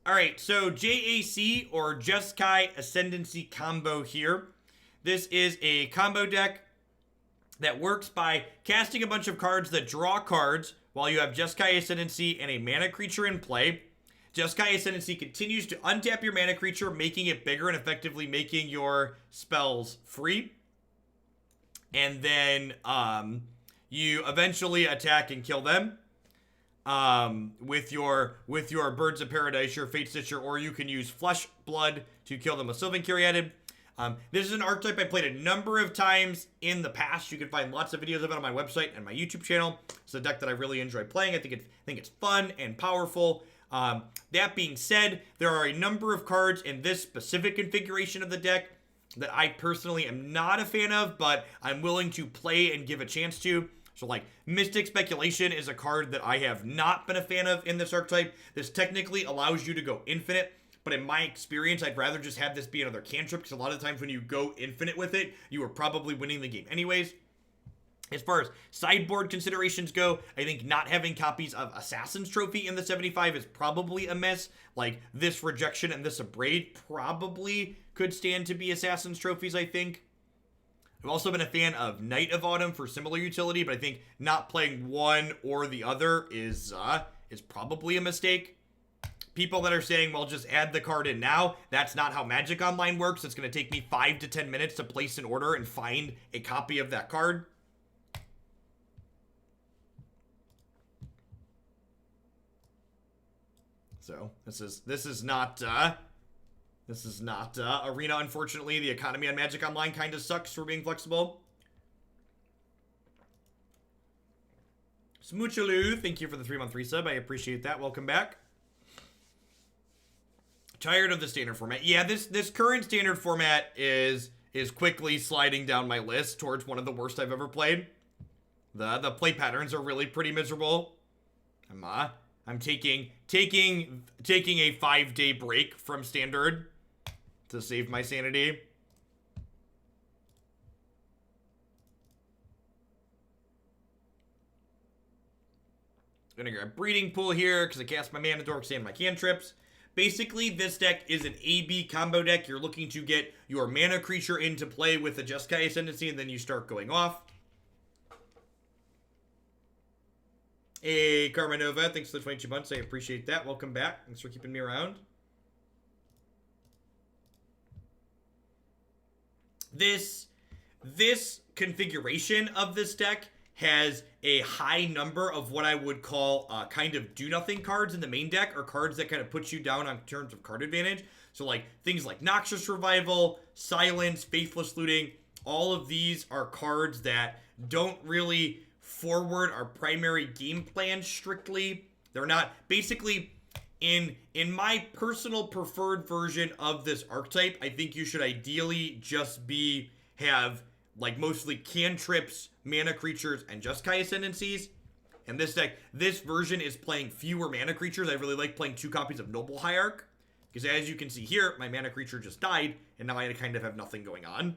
Alright, so JAC or Jeskai Ascendancy combo here. This is a combo deck that works by casting a bunch of cards that draw cards while you have Jeskai Ascendancy and a mana creature in play. Jeskai Ascendancy continues to untap your mana creature, making it bigger and effectively making your spells free. And then you eventually attack and kill them with your Birds of Paradise, your Fatestitcher, or you can use Flesh Blood to kill them with Sylvan Caryatid. This is an archetype I played a number of times in the past. You can find lots of videos of it on my website and my YouTube channel. It's a deck that I really enjoy playing. I think it's fun and powerful. That being said, there are a number of cards in this specific configuration of the deck that I personally am not a fan of, but I'm willing to play and give a chance to. So like Mystic Speculation is a card that I have not been a fan of in this archetype. This technically allows you to go infinite, but in my experience, I'd rather just have this be another cantrip, because a lot of times when you go infinite with it, you are probably winning the game anyways. As far as sideboard considerations go, I think not having copies of Assassin's Trophy in the 75 is probably a miss. Like, this Rejection and this Abrade probably could stand to be Assassin's Trophies, I think. I've also been a fan of Knight of Autumn for similar utility, but I think not playing one or the other is probably a mistake. People that are saying, well, just add the card in now, that's not how Magic Online works. It's going to take me 5 to 10 minutes to place an order and find a copy of that card. So this is not Arena. Unfortunately, the economy on Magic Online kind of sucks for being flexible. Smoochalooo, thank you for the 3-month resub. I appreciate that. Welcome back. Tired of the standard format. Yeah, this current standard format is quickly sliding down my list towards one of the worst I've ever played. The play patterns are really pretty miserable. I'm taking a 5-day break from standard to save my sanity. Gonna grab Breeding Pool here because I cast my Mana Dorks and my cantrips. Basically, this deck is an AB combo deck. You're looking to get your mana creature into play with the Jeskai Ascendancy, and then you start going off. Hey, Carmenova, thanks for the 22 months. I appreciate that. Welcome back. Thanks for keeping me around. This configuration of this deck has a high number of what I would call kind of do-nothing cards in the main deck, or cards that kind of put you down on terms of card advantage. So like things like Noxious Revival, Silence, Faithless Looting, all of these are cards that don't really forward our primary game plan strictly. They're not, basically, in my personal preferred version of this archetype, I think you should ideally just have like mostly cantrips, mana creatures, and Jeskai Ascendancies. And this deck, this version is playing fewer mana creatures. I really like playing 2 copies of Noble Hierarch, because as you can see here, my mana creature just died, and now I kind of have nothing going on.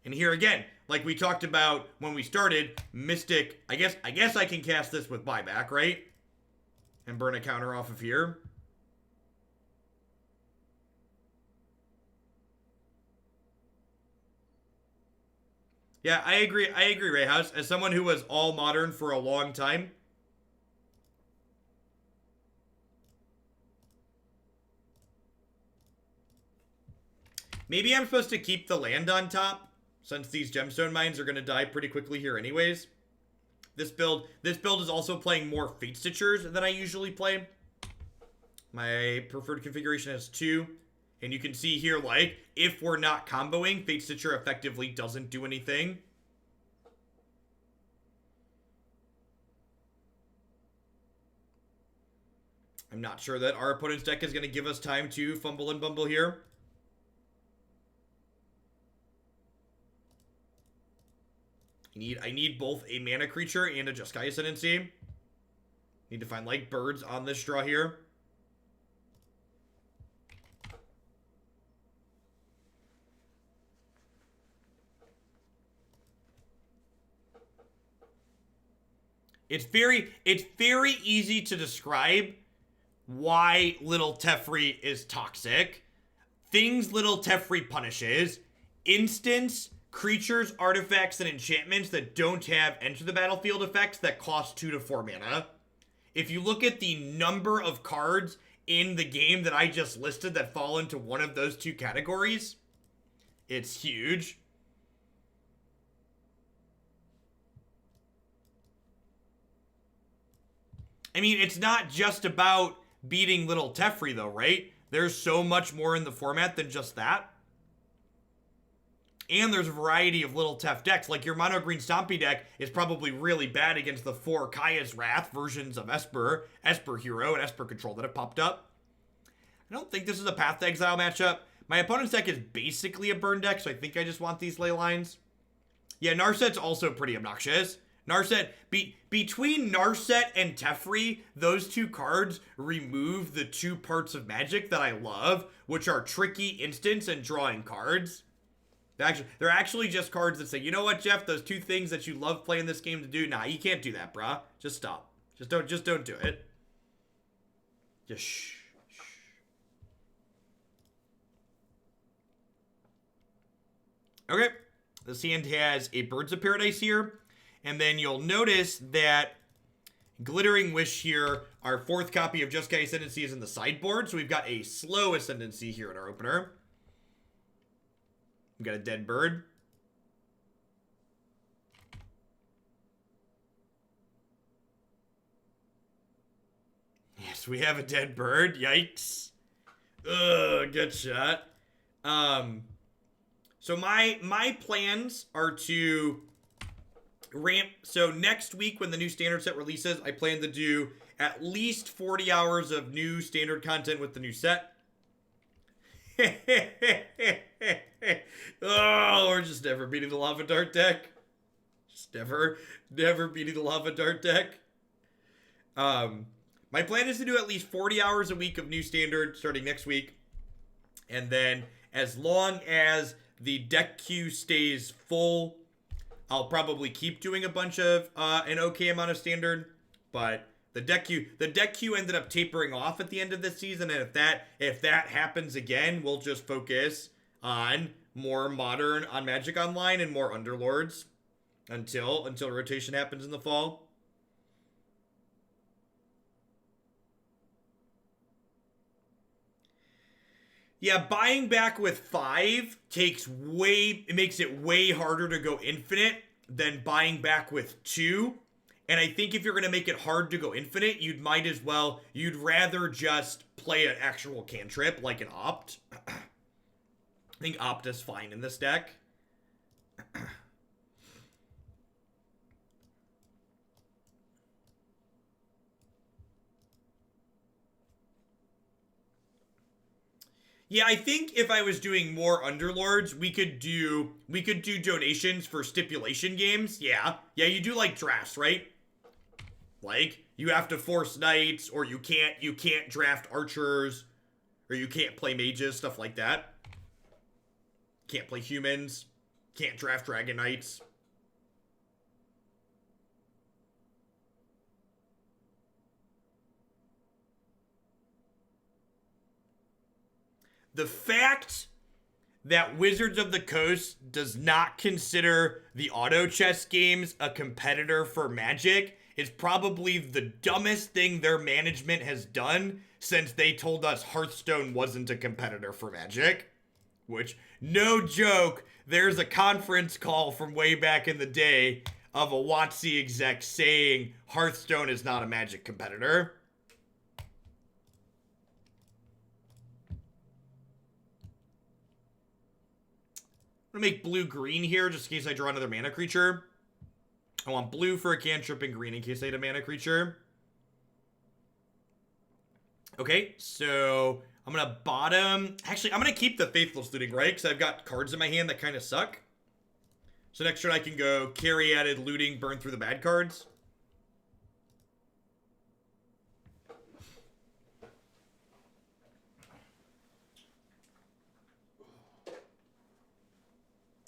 And here again, like we talked about when we started, Mystic, I guess I can cast this with buyback, right? And burn a counter off of here. Yeah, I agree, Rayhouse. As someone who was all modern for a long time, maybe I'm supposed to keep the land on top, since these Gemstone Mines are going to die pretty quickly here anyways. This build is also playing more Fatestitchers than I usually play. My preferred configuration has 2. And you can see here, like, if we're not comboing, Fatestitcher effectively doesn't do anything. I'm not sure that our opponent's deck is going to give us time to fumble and bumble here. I need both a mana creature and a Jeskai Ascendancy. Need to find, like, birds on this draw here. It's very easy to describe why Little Teferi is toxic. Things Little Teferi punishes: instants, creatures, artifacts, and enchantments that don't have enter the battlefield effects that cost 2 to 4 mana. If you look at the number of cards in the game that I just listed that fall into one of those two categories, it's huge. I mean, it's not just about beating Little Teferi, though, right? There's so much more in the format than just that. And there's a variety of Little Tef decks. Like, your mono green Stompy deck is probably really bad against the 4 Kaya's Wrath versions of Esper, Esper Hero, and Esper Control that have popped up. I don't think this is a Path to Exile matchup. My opponent's deck is basically a burn deck, so I think I just want these ley lines. Yeah, Narset's also pretty obnoxious. Narset, between Narset and Teferi, those two cards remove the 2 parts of Magic that I love, which are tricky instants and drawing cards. They're actually just cards that say, you know what, Jeff, those 2 things that you love playing this game to do, nah, you can't do that, brah. Just stop. Just don't do it. Just shh. Okay, this hand has a Birds of Paradise here, and then you'll notice that Glittering Wish here, our 4th copy of Jeskai Ascendancy, is in the sideboard, so we've got a slow Ascendancy here in our opener. We've got a dead bird. Yes, we have a dead bird. Yikes. Ugh, good shot. So my plans are to ramp. So next week when the new standard set releases, I plan to do at least 40 hours of new standard content with the new set. Oh, we're just never beating the Lava Dart deck. Just never beating the Lava Dart deck. My plan is to do at least 40 hours a week of new standard starting next week. And then as long as the deck queue stays full, I'll probably keep doing a bunch of an okay amount of standard, but the deck queue ended up tapering off at the end of this season, and if that happens again, we'll just focus on more modern on Magic Online and more Underlords until rotation happens in the fall. Yeah, buying back with 5 makes it way harder to go infinite than buying back with 2. And I think if you're going to make it hard to go infinite, you'd rather just play an actual cantrip like an Opt. I think Opt is fine in this deck. Yeah, I think if I was doing more Underlords, we could do donations for stipulation games. Yeah, you do like drafts, right? Like, you have to force knights, or you can't draft archers, or you can't play mages, stuff like that. Can't play humans, can't draft dragon knights. The fact that Wizards of the Coast does not consider the auto chess games a competitor for Magic is probably the dumbest thing their management has done since they told us Hearthstone wasn't a competitor for Magic. Which, no joke, there's a conference call from way back in the day of a WotC exec saying Hearthstone is not a Magic competitor. I'm going to make blue-green here just in case I draw another mana creature. I want blue for a cantrip and green in case I hit a mana creature. Okay, so I'm going to bottom... Actually, I'm going to keep the Faithless Looting, right? Because I've got cards in my hand that kind of suck. So next turn I can go Caryatid, Looting, burn through the bad cards.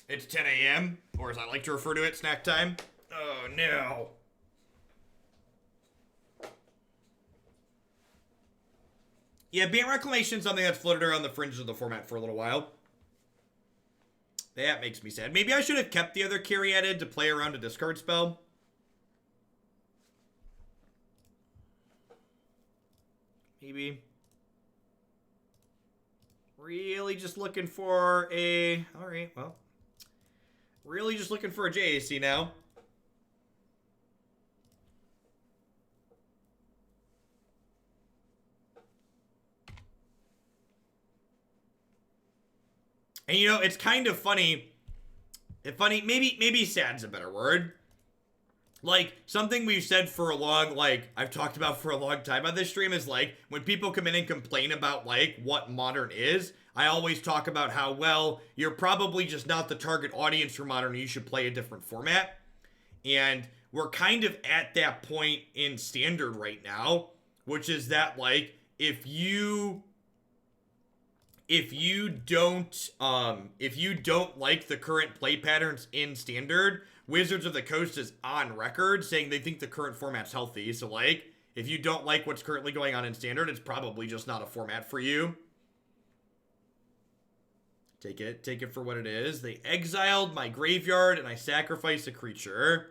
It's 10 a.m., or as I like to refer to it, snack time. Oh, no. Yeah, Bant Reclamation is something that's floated around the fringes of the format for a little while. That makes me sad. Maybe I should have kept the other Caryatid to play around a discard spell. Maybe. Really just looking for a... Alright, well. Really just looking for a JAC now. And you know, it's kind of funny. Maybe sad's a better word. Like, something we've said for a long, like, I've talked about for a long time on this stream is, like, when people come in and complain about, like, what Modern is, I always talk about how, well, you're probably just not the target audience for Modern, you should play a different format. And we're kind of at that point in Standard right now, which is that, like, if you don't like the current play patterns in Standard, Wizards of the Coast is on record saying they think the current format's healthy. So, like, if you don't like what's currently going on in Standard, it's probably just not a format for you. Take it for what it is. They exiled my graveyard and I sacrificed a creature.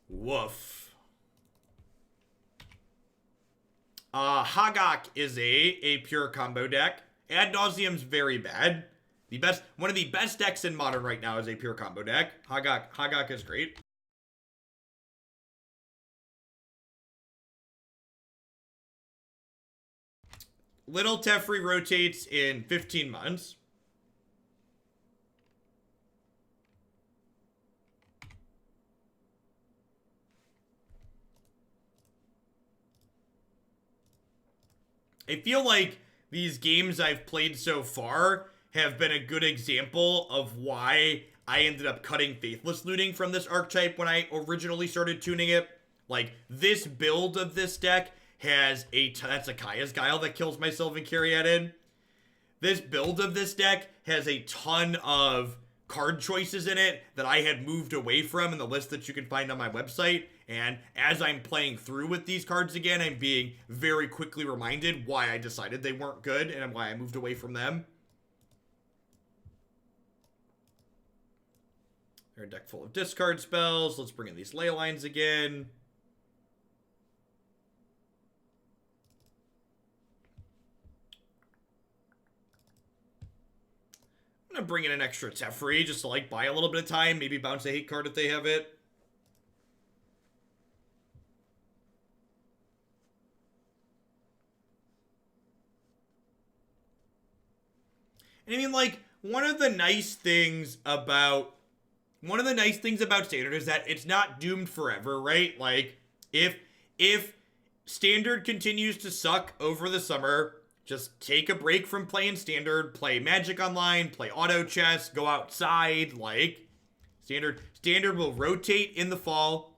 Woof. Hagak is a pure combo deck. Ad Nauseam's very bad. One of the best decks in Modern right now is a pure combo deck. Hagak is great. Little Teferi rotates in 15 months. I feel like these games I've played so far have been a good example of why I ended up cutting Faithless Looting from this archetype when I originally started tuning it. Like, this build of this deck has that's a Kaya's Guile that kills my Sylvan Caryatid. This build of this deck has a ton of card choices in it that I had moved away from in the list that you can find on my website. And as I'm playing through with these cards again, I'm being very quickly reminded why I decided they weren't good and why I moved away from them. They're a deck full of discard spells. Let's bring in these ley lines again. I'm going to bring in an extra Teferi just to, like, buy a little bit of time. Maybe bounce a hate card if they have it. And I mean, like, one of the nice things about Standard is that it's not doomed forever, right? Like, if Standard continues to suck over the summer, just take a break from playing Standard, play Magic Online, play Auto Chess, go outside, like, Standard will rotate in the fall.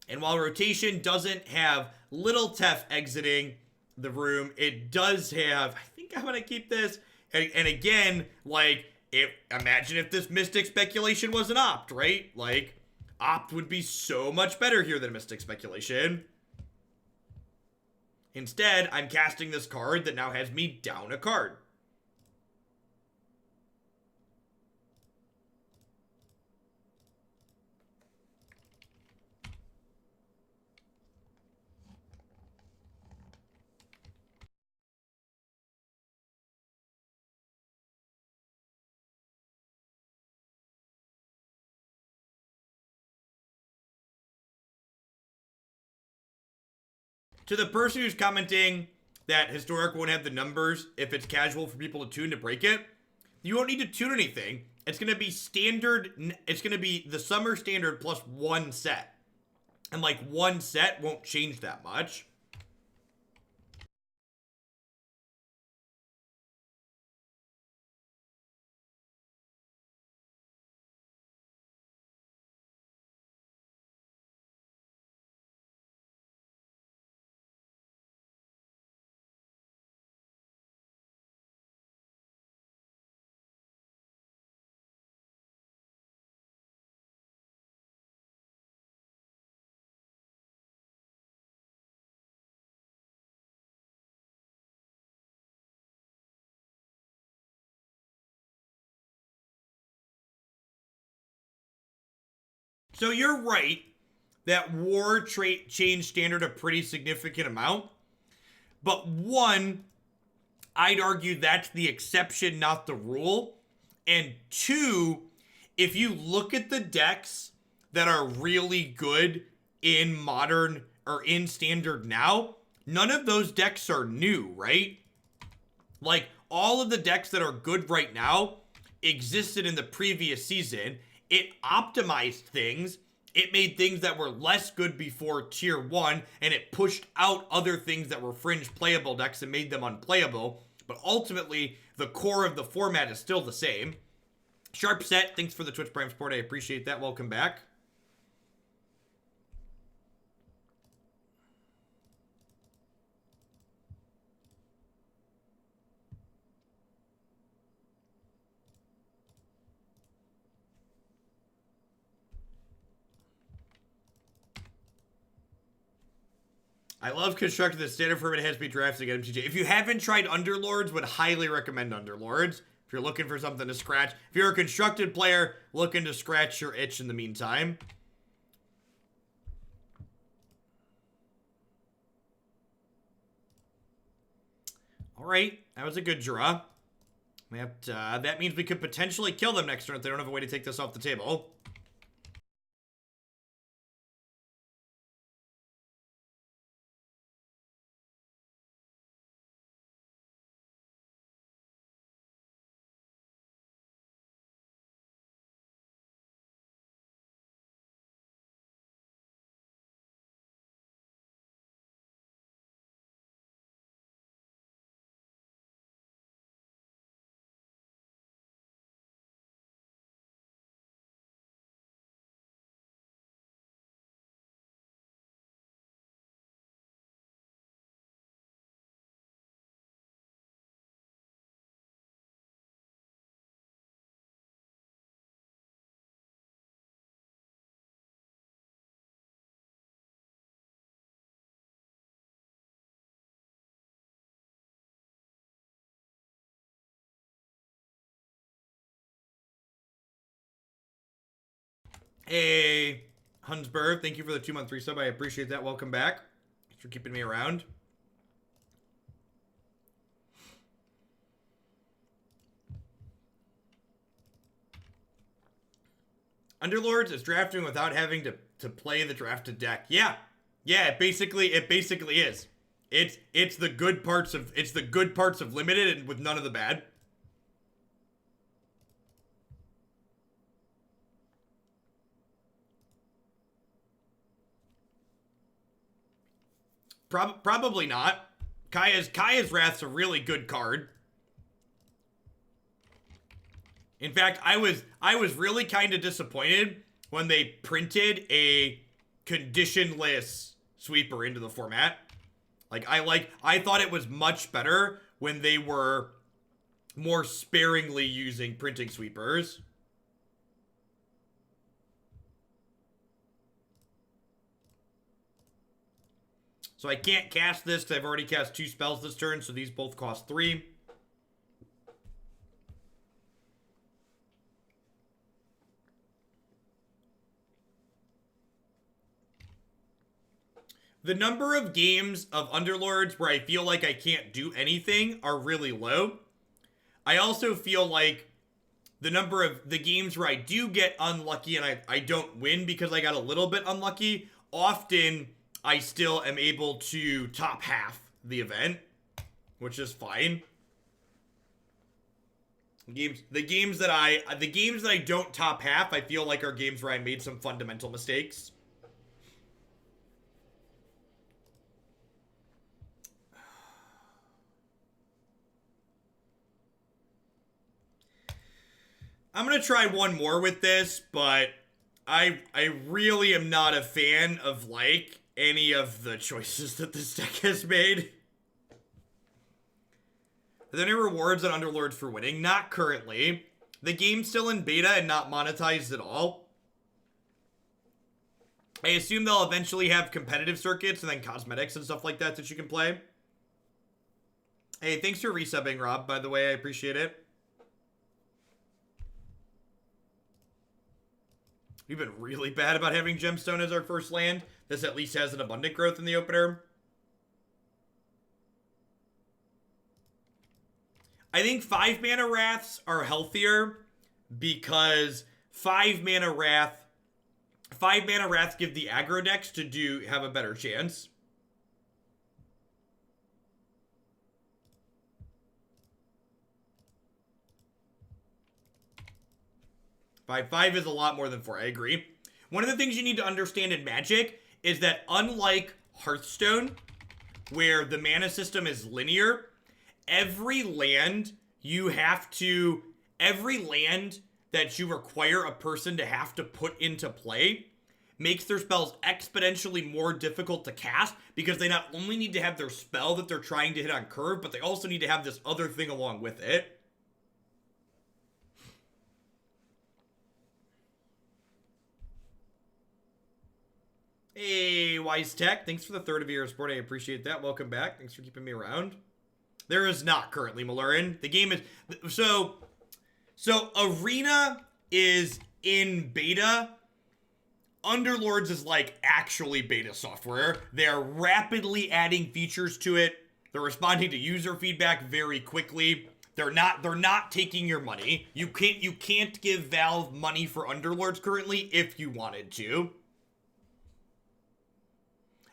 And while rotation doesn't have Little Tef exiting the room, it does have, I think I'm going to keep this. And again, like, imagine if this Mystic Speculation was an Opt, right? Like, Opt would be so much better here than Mystic Speculation. Instead, I'm casting this card that now has me down a card. To the person who's commenting that Historic won't have the numbers if it's casual for people to tune to break it, you won't need to tune anything. It's going to be standard. It's going to be the summer standard plus one set. And, like, one set won't change that much. So you're right that war changed standard a pretty significant amount. But one, I'd argue that's the exception, not the rule. And two, if you look at the decks that are really good in modern or in standard now, none of those decks are new, right? Like, all of the decks that are good right now existed in the previous season. It optimized things. It made things that were less good before tier 1, and it pushed out other things that were fringe playable decks and made them unplayable. But ultimately, the core of the format is still the same. Sharp Set, thanks for the Twitch Prime support. I appreciate that. Welcome back. I love constructing the standard format has to be drafted again, MTJ. If you haven't tried Underlords, would highly recommend Underlords. If you're looking for something to scratch. If you're a constructed player looking to scratch your itch in the meantime. All right, that was a good draw. That means we could potentially kill them next turn if they don't have a way to take this off the table. Hey, Hunsberg, thank you for the 2-month resub. I appreciate that. Welcome back. Thanks for keeping me around. Underlords is drafting without having to play the drafted deck. Yeah. Yeah, it basically is. It's the good parts of limited and with none of the bad. Probably not. Kaya's Wrath's a really good card. In fact, I was really kind of disappointed when they printed a conditionless sweeper into the format. I thought it was much better when they were more sparingly using printing sweepers. So I can't cast this because I've already cast 2 spells this turn, so these both cost 3. The number of games of Underlords where I feel like I can't do anything are really low. I also feel like the number of the games where I do get unlucky and I don't win because I got a little bit unlucky, often I still am able to top half the event, which is fine. The games that I don't top half, I feel like are games where I made some fundamental mistakes. I'm gonna try one more with this, but I really am not a fan of like any of the choices that this deck has made. Are there any rewards on Underlords for winning? Not currently. The game's still in beta and not monetized at all. I assume they'll eventually have competitive circuits and then cosmetics and stuff like that that you can play. Hey, thanks for resubbing, Rob, by the way. I appreciate it. We've been really bad about having Gemstone as our first land. This at least has an abundant growth in the opener. I think 5 mana Wraths are healthier because 5 mana Wraths give the aggro decks to have a better chance. Five is a lot more than 4, I agree. One of the things you need to understand in Magic is that unlike Hearthstone, where the mana system is linear, every land that you require a person to have to put into play makes their spells exponentially more difficult to cast, because they not only need to have their spell that they're trying to hit on curve, but they also need to have this other thing along with it. Hey, Wise Tech, thanks for the 3rd of your support. I appreciate that. Welcome back. Thanks for keeping me around. There is not currently, Malurin. The game is... So Arena is in beta. Underlords is like actually beta software. They're rapidly adding features to it. They're responding to user feedback very quickly. They're not taking your money. You can't give Valve money for Underlords currently if you wanted to.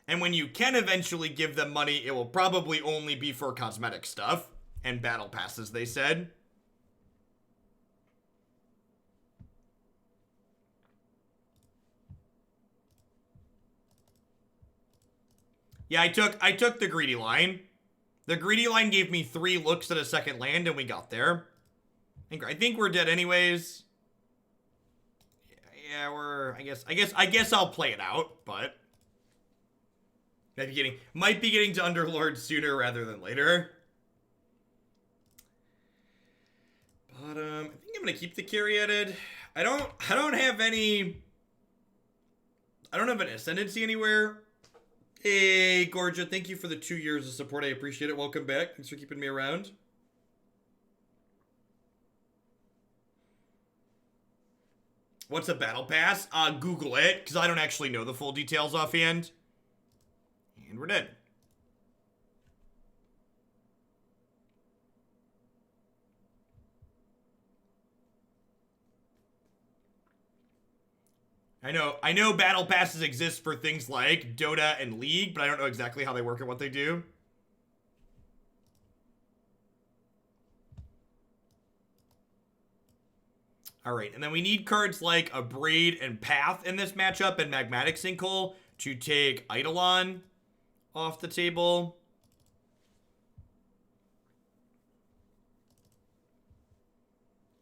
And when you can eventually give them money, it will probably only be for cosmetic stuff and battle passes, they said. Yeah, I took the greedy line. The greedy line gave me 3 looks at a second land, and we got there. I think we're dead anyways. Yeah, I guess I'll play it out, but might be getting to Underlord sooner rather than later. But I think I'm gonna keep the Caryatid. I don't have an Ascendancy anywhere. Hey, Gorgia, thank you for the 2 years of support. I appreciate it. Welcome back. Thanks for keeping me around. What's a battle pass? Google it, because I don't actually know the full details offhand. And we're dead. I know battle passes exist for things like Dota and League, but I don't know exactly how they work and what they do. Alright, and then we need cards like Abrade and Path in this matchup, and Magmatic Sinkhole to take Eidolon off the table.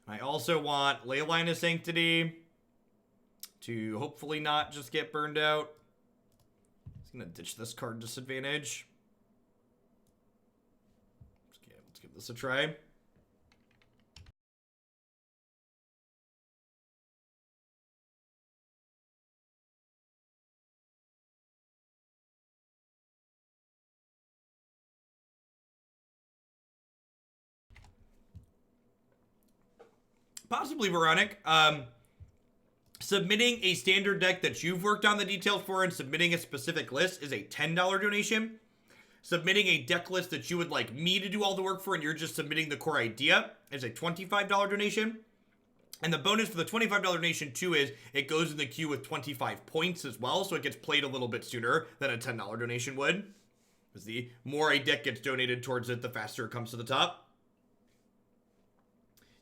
I also want Leyline of Sanctity to hopefully not just get burned out. He's gonna ditch this card disadvantage. Okay, let's give this a try. Possibly Veronic. Submitting a standard deck that you've worked on the details for and submitting a specific list is a $10 donation. Submitting a deck list that you would like me to do all the work for and you're just submitting the core idea is a $25 donation. And the bonus for the $25 donation too is it goes in the queue with 25 points as well, so it gets played a little bit sooner than a $10 donation would. Because the more a deck gets donated towards it, the faster it comes to the top.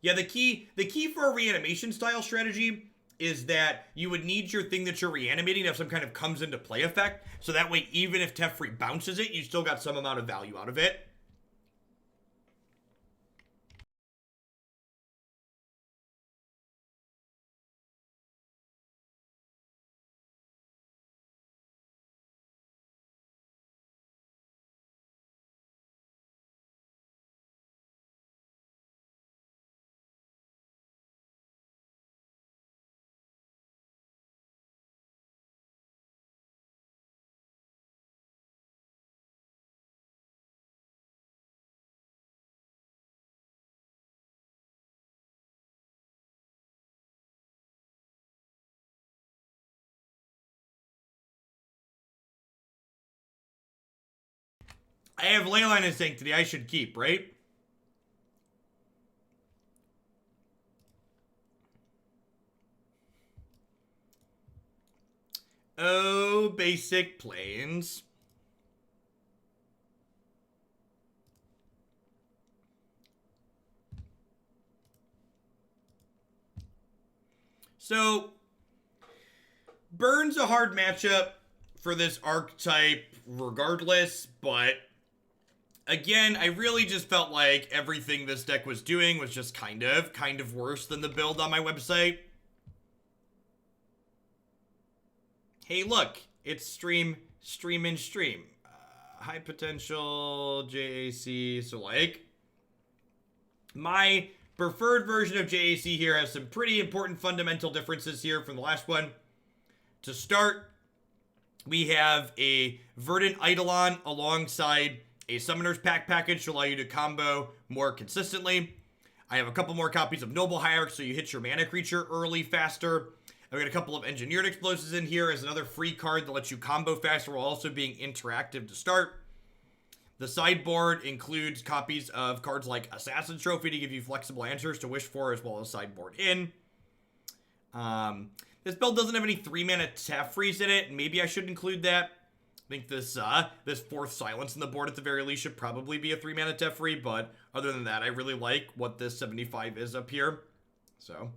Yeah, the key for a reanimation style strategy is that you would need your thing that you're reanimating to have some kind of comes into play effect. So that way, even if Teferi bounces it, you still got some amount of value out of it. I have Leyline of Sanctity. I should keep, right? Oh, basic planes. So, Burn's a hard matchup for this archetype regardless, but again, I really just felt like everything this deck was doing was just kind of worse than the build on my website. Hey, look, it's stream. High potential, JAC, so like, my preferred version of JAC here has some pretty important fundamental differences here from the last one. To start, we have a Verdant Eidolon alongside a Summoner's Pack package to allow you to combo more consistently. I have a couple more copies of Noble Hierarch so you hit your mana creature early faster. I've got a couple of Engineered Explosives in here as another free card that lets you combo faster while also being interactive to start. The sideboard includes copies of cards like Assassin's Trophy to give you flexible answers to wish for, as well as sideboard in. This build doesn't have any 3-mana Teferi's in it, and maybe I should include that. I think this fourth Silence in the board at the very least should probably be a 3-mana Teferi, but other than that, I really like what this 75 is up here. So